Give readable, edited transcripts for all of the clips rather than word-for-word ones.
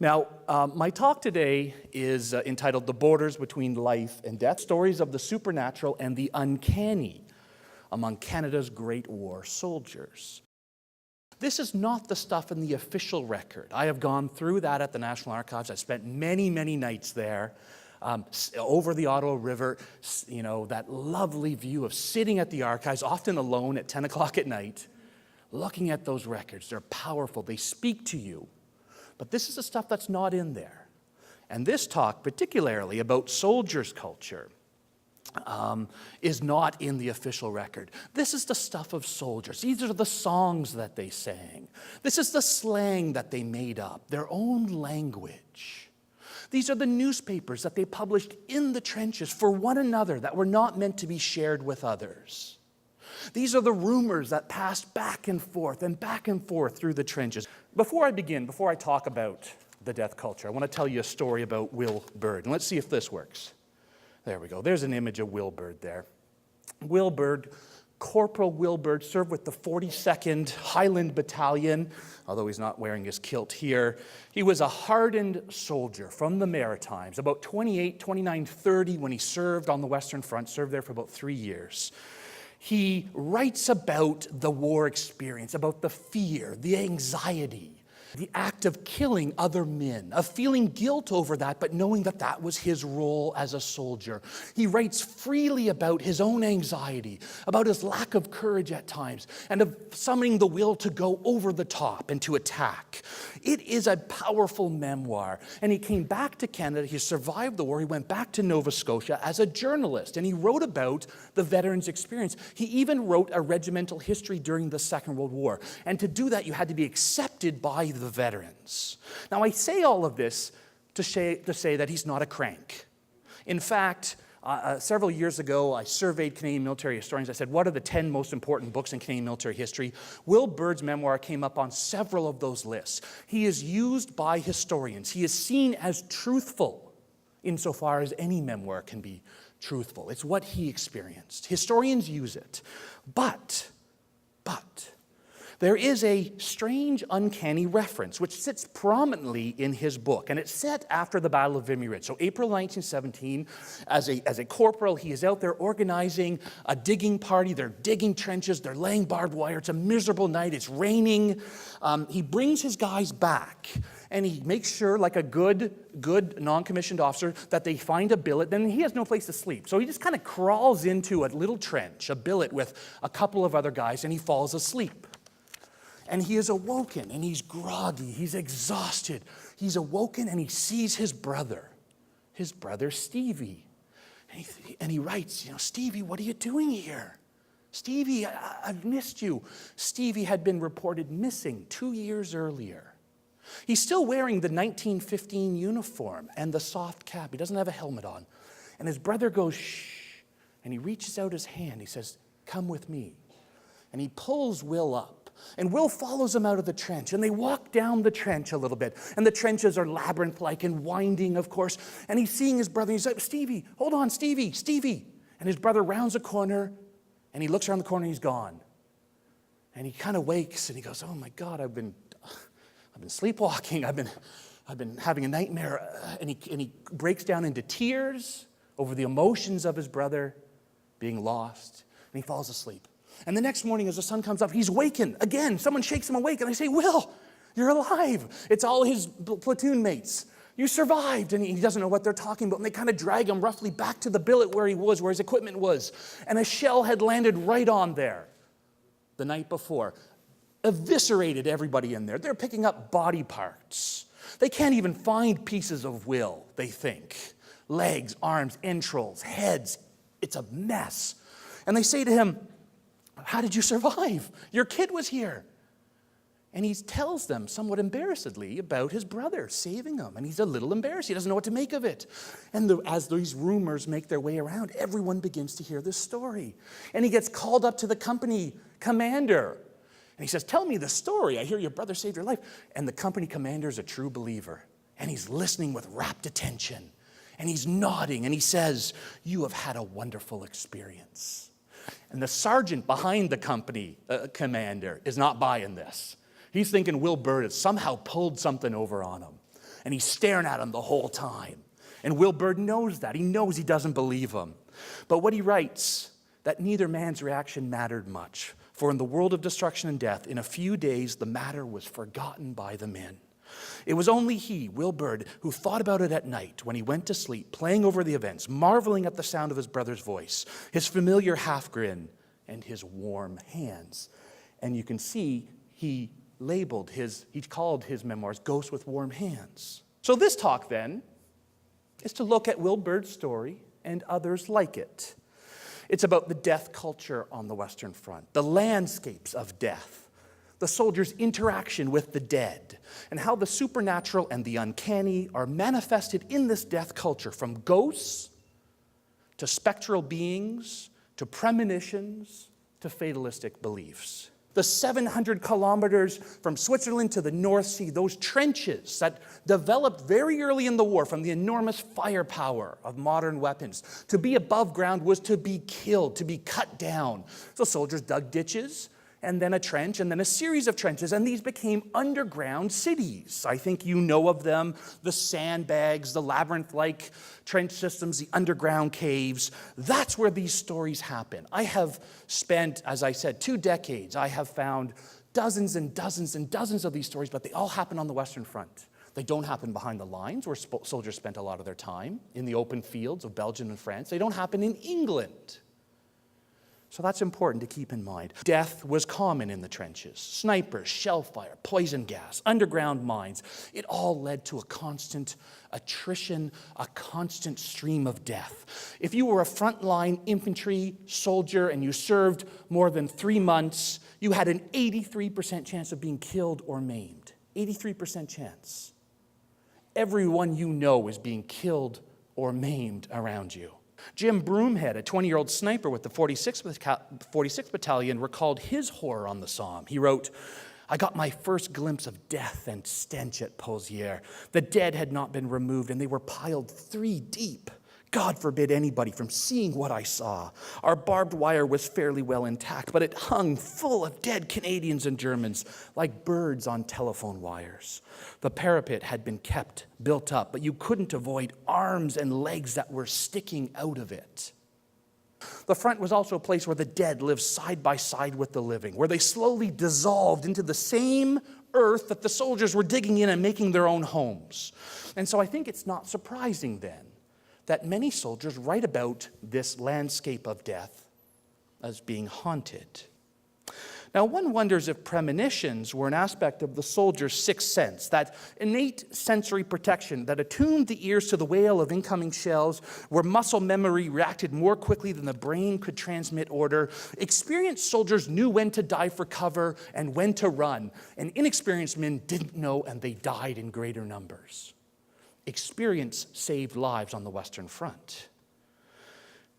Now, my talk today is entitled The Borders Between Life and Death, Stories of the Supernatural and the Uncanny Among Canada's Great War Soldiers. This is not the stuff in the official record. I have gone through that at the National Archives. I spent many, many nights there over the Ottawa River, that lovely view of sitting at the archives, often alone at 10 o'clock at night, looking at those records. They're powerful. They speak to you. But this is the stuff that's not in there. And this talk, particularly about soldiers' culture, is not in the official record. This is the stuff of soldiers. These are the songs that they sang. This is the slang that they made up, their own language. These are the newspapers that they published in the trenches for one another that were not meant to be shared with others. These are the rumors that passed back and forth through the trenches. Before I talk about the death culture, I want to tell you a story about Will Bird. And let's see if this works. There we go. There's an image of Will Bird there. Will Bird, Corporal Will Bird, served with the 42nd Highland Battalion, although he's not wearing his kilt here. He was a hardened soldier from the Maritimes, about 28, 29, 30 when he served on the Western Front, served there for about 3 years. He writes about the war experience, about the fear, the anxiety, the act of killing other men, of feeling guilt over that, but knowing that that was his role as a soldier. He writes freely about his own anxiety, about his lack of courage at times, and of summoning the will to go over the top and to attack. It is a powerful memoir. And he came back to Canada. He survived the war. He went back to Nova Scotia as a journalist, and he wrote about the veterans' experience. He even wrote a regimental history during the Second World War. And to do that, you had to be accepted by the veterans. Now, I say all of this to say that he's not a crank. In fact, several years ago, I surveyed Canadian military historians. I said, what are the 10 most important books in Canadian military history? Will Bird's memoir came up on several of those lists. He is used by historians. He is seen as truthful insofar as any memoir can be truthful. It's what he experienced. Historians use it. But there is a strange, uncanny reference which sits prominently in his book, and it's set after the Battle of Vimy Ridge. So April 1917, as a corporal, he is out there organizing a digging party. They're digging trenches. They're laying barbed wire. It's a miserable night. It's raining. He brings his guys back, and he makes sure, like a good non-commissioned officer, that they find a billet. Then he has no place to sleep. So he just kind of crawls into a little trench, a billet with a couple of other guys, and he falls asleep. And he is awoken, and he's groggy, he's exhausted. He's awoken, and he sees his brother Stevie. And he writes, Stevie, what are you doing here? Stevie, I've missed you. Stevie had been reported missing 2 years earlier. He's still wearing the 1915 uniform and the soft cap. He doesn't have a helmet on. And his brother goes, shh, and he reaches out his hand. He says, come with me. And he pulls Will up. And Will follows him out of the trench, and they walk down the trench a little bit. And the trenches are labyrinth-like and winding, of course. And he's seeing his brother. He's like, Stevie, hold on, Stevie. And his brother rounds a corner, and he looks around the corner, and he's gone. And he kind of wakes, and he goes, oh my God, I've been sleepwalking. I've been having a nightmare. And he breaks down into tears over the emotions of his brother being lost, and he falls asleep. And the next morning, as the sun comes up, he's wakened again. Someone shakes him awake, and I say, Will, you're alive. It's all his platoon mates. You survived. And he doesn't know what they're talking about. And they kind of drag him roughly back to the billet where he was, where his equipment was. And a shell had landed right on there the night before. Eviscerated everybody in there. They're picking up body parts. They can't even find pieces of Will, they think. Legs, arms, entrails, heads. It's a mess. And they say to him, how did you survive? Your kid was here. And he tells them somewhat embarrassedly about his brother saving him. And he's a little embarrassed. He doesn't know what to make of it. And as these rumors make their way around, everyone begins to hear this story. And he gets called up to the company commander. And he says, tell me the story. I hear your brother saved your life. And the company commander is a true believer. And he's listening with rapt attention. And he's nodding. And he says, you have had a wonderful experience. And the sergeant behind the company commander is not buying this. He's thinking Will Bird has somehow pulled something over on him. and he's staring at him the whole time. And Will Borden knows that. He knows he doesn't believe him. But what he writes, that neither man's reaction mattered much. For in the world of destruction and death, in a few days, the matter was forgotten by the men. It was only he, Will Borden, who thought about it at night when he went to sleep, playing over the events, marveling at the sound of his brother's voice, his familiar half grin, and his warm hands. And you can see he called his memoirs Ghosts with Warm Hands. So this talk then is to look at Will Burden's story and others like it. It's about the death culture on the Western Front, the landscapes of death, the soldiers' interaction with the dead, and how the supernatural and the uncanny are manifested in this death culture, from ghosts to spectral beings to premonitions to fatalistic beliefs. The 700 kilometers from Switzerland to the North Sea, those trenches that developed very early in the war from the enormous firepower of modern weapons. To be above ground was to be killed, to be cut down. So soldiers dug ditches, and then a trench, and then a series of trenches, and these became underground cities. I think you know of them, the sandbags, the labyrinth-like trench systems, the underground caves. That's where these stories happen. I have spent, as I said, 2 decades. I have found dozens and dozens and dozens of these stories, but they all happen on the Western Front. They don't happen behind the lines, where soldiers spent a lot of their time, in the open fields of Belgium and France. They don't happen in England. So that's important to keep in mind. Death was common in the trenches. Snipers, shell fire, poison gas, underground mines. It all led to a constant attrition, a constant stream of death. If you were a frontline infantry soldier and you served more than 3 months, you had an 83% chance of being killed or maimed. 83% chance. Everyone you know is being killed or maimed around you. Jim Broomhead, a 20-year-old sniper with the 46th Battalion, recalled his horror on the Somme. He wrote, "I got my first glimpse of death and stench at Pozières. The dead had not been removed, and they were piled 3 deep. God forbid anybody from seeing what I saw. Our barbed wire was fairly well intact, but it hung full of dead Canadians and Germans, like birds on telephone wires. The parapet had been kept built up, but you couldn't avoid arms and legs that were sticking out of it. The front was also a place where the dead lived side by side with the living, where they slowly dissolved into the same earth that the soldiers were digging in and making their own homes." And so I think it's not surprising then that many soldiers write about this landscape of death as being haunted. Now, one wonders if premonitions were an aspect of the soldier's sixth sense, that innate sensory protection that attuned the ears to the wail of incoming shells, where muscle memory reacted more quickly than the brain could transmit order. Experienced soldiers knew when to dive for cover and when to run, and inexperienced men didn't know, and they died in greater numbers. Experience saved lives on the Western Front.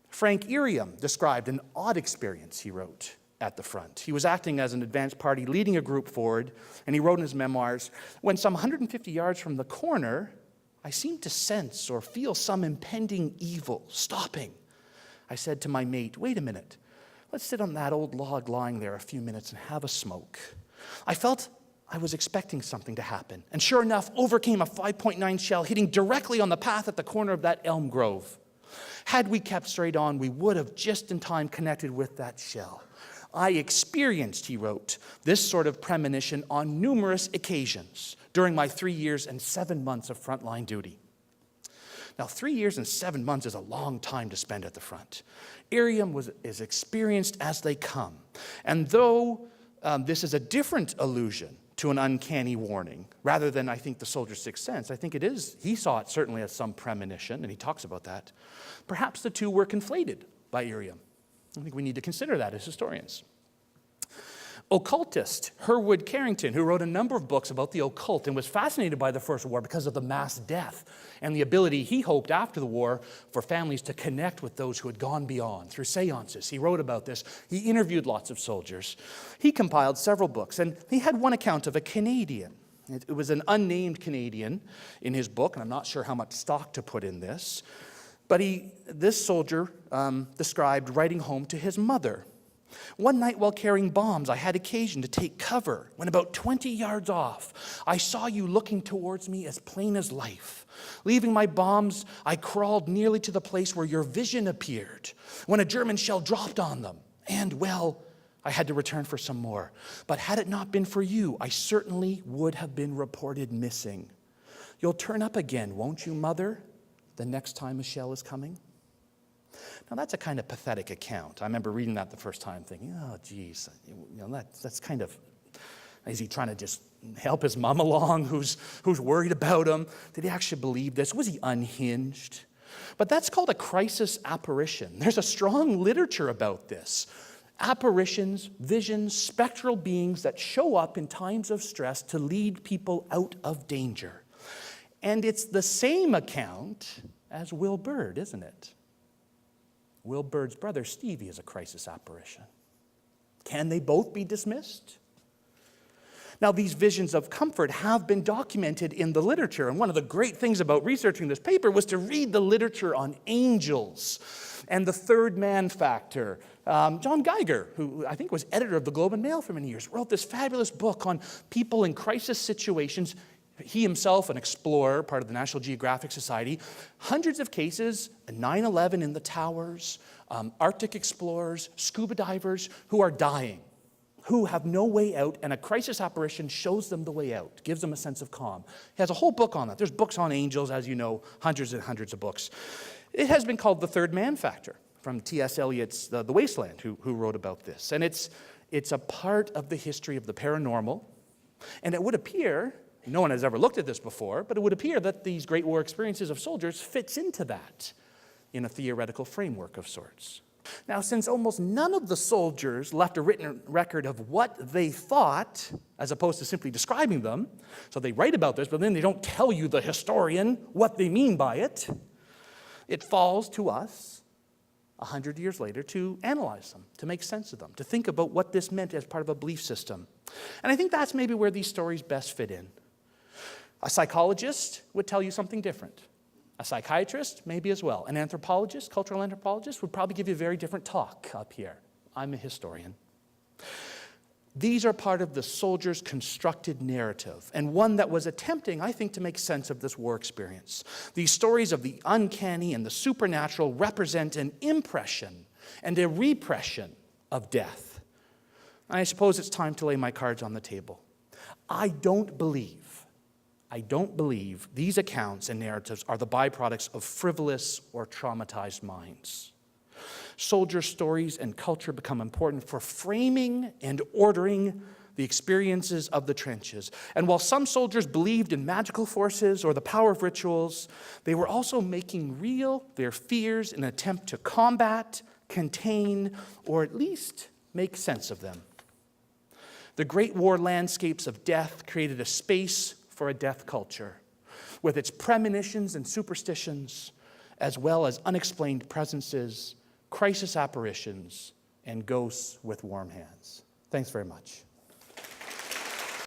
Frank Irium described an odd experience he wrote at the front. He was acting as an advance party, leading a group forward, and he wrote in his memoirs, "When some 150 yards from the corner, I seemed to sense or feel some impending evil stopping. I said to my mate, 'Wait a minute, let's sit on that old log lying there a few minutes and have a smoke.' I felt I was expecting something to happen. And sure enough, over came a 5.9 shell hitting directly on the path at the corner of that elm grove. Had we kept straight on, we would have just in time connected with that shell. I experienced," he wrote, "this sort of premonition on numerous occasions during my 3 years and 7 months of frontline duty." Now, 3 years and 7 months is a long time to spend at the front. Irium is experienced as they come. And though this is a different allusion to an uncanny warning, rather than, I think, the soldier's sixth sense, I think it is, he saw it certainly as some premonition, and he talks about that. Perhaps the two were conflated by Irium. I think we need to consider that as historians. Occultist Herwood Carrington, who wrote a number of books about the occult and was fascinated by the First War because of the mass death and the ability he hoped after the war for families to connect with those who had gone beyond through seances. He wrote about this. He interviewed lots of soldiers. He compiled several books, and he had one account of a Canadian. It was an unnamed Canadian in his book, and I'm not sure how much stock to put in this, but this soldier described writing home to his mother. One night while carrying bombs, I had occasion to take cover. When about 20 yards off, I saw you looking towards me as plain as life. Leaving my bombs, I crawled nearly to the place where your vision appeared, when a German shell dropped on them. And, well, I had to return for some more. But had it not been for you, I certainly would have been reported missing. You'll turn up again, won't you, Mother, the next time a shell is coming? Now, that's a kind of pathetic account. I remember reading that the first time thinking, oh, geez, that's kind of, is he trying to just help his mom along who's worried about him? Did he actually believe this? Was he unhinged? But that's called a crisis apparition. There's a strong literature about this. Apparitions, visions, spectral beings that show up in times of stress to lead people out of danger. And it's the same account as Will Bird, isn't it? Will Bird's brother, Stevie, is a crisis apparition. Can they both be dismissed? Now, these visions of comfort have been documented in the literature, and one of the great things about researching this paper was to read the literature on angels and the third man factor. John Geiger, who I think was editor of the Globe and Mail for many years, wrote this fabulous book on people in crisis situations. He himself, an explorer, part of the National Geographic Society, hundreds of cases, 9/11 in the towers, Arctic explorers, scuba divers who are dying, who have no way out, and a crisis apparition shows them the way out, gives them a sense of calm. He has a whole book on that. There's books on angels, as you know, hundreds and hundreds of books. It has been called the third man factor, from T.S. Eliot's The Wasteland, who wrote about this. And it's a part of the history of the paranormal, and it would appear, no one has ever looked at this before, but it would appear that these Great War experiences of soldiers fits into that in a theoretical framework of sorts. Now, since almost none of the soldiers left a written record of what they thought, as opposed to simply describing them, so they write about this, but then they don't tell you, the historian, what they mean by it, it falls to us 100 years later to analyze them, to make sense of them, to think about what this meant as part of a belief system. And I think that's maybe where these stories best fit in. A psychologist would tell you something different. A psychiatrist, maybe as well. An anthropologist, cultural anthropologist, would probably give you a very different talk up here. I'm a historian. These are part of the soldier's constructed narrative, and one that was attempting, I think, to make sense of this war experience. These stories of the uncanny and the supernatural represent an impression and a repression of death. And I suppose it's time to lay my cards on the table. I don't believe these accounts and narratives are the byproducts of frivolous or traumatized minds. Soldier stories and culture become important for framing and ordering the experiences of the trenches. And while some soldiers believed in magical forces or the power of rituals, they were also making real their fears in an attempt to combat, contain, or at least make sense of them. The Great War landscapes of death created a space for a death culture, with its premonitions and superstitions, as well as unexplained presences, crisis apparitions, and ghosts with warm hands. Thanks very much.